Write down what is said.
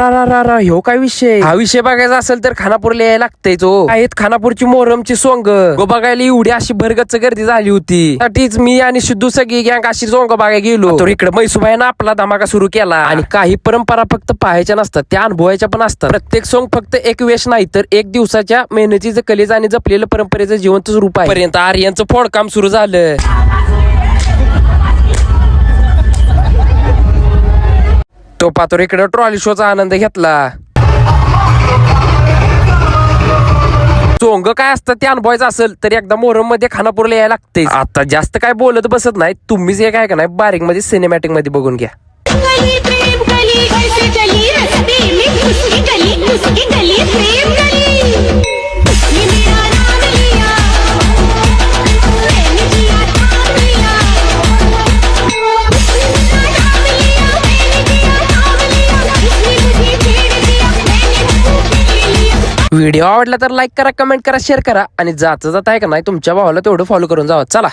ह्यो काय विषय? हा विषय बघायचा असेल तर खानापूरला यायला लागतंय. जो आहेत खानापूरची मोहरमची सोंग गो बघायला एवढी अशी भरगच्च गर्दी झाली होती. त्यासाठीच मी आणि सिद्धू सगळी गँग अशी सोंग बघायला गेलो. तर इकडे मैसूबाईनं आपला धमाका सुरू केला. आणि काही परंपरा फक्त पाहायच्या नसतात, त्या अनुभवायच्या पण असतात. प्रत्येक सोंग फक्त एक वेश नाही तर एक दिवसाच्या मेहनतीचं कलेचं आणि जपलेलं परंपरेचं जिवंत रूप आहे. पर्यंत आर्यांचं फोडकाम सुरू झालं. तो पातोर इकडे ट्रॉली शोचा आनंद घेतला. सोंग काय असतं ते अनुभवायचं असेल तर एकदा मोहरम मध्ये खानापूरला यायला लागते. आता जास्त काय बोलत बसत नाही, तुम्हीच एक आहे का नाही बारीक मध्ये सिनेमॅटिक मध्ये बघून घ्या. व्हिडिओ आवडला तर लाईक करा, कमेंट करा, शेअर करा आणि जाता जाता आहे का नाही तुमच्या भावाला तेवढं फॉलो करून जावा. चला.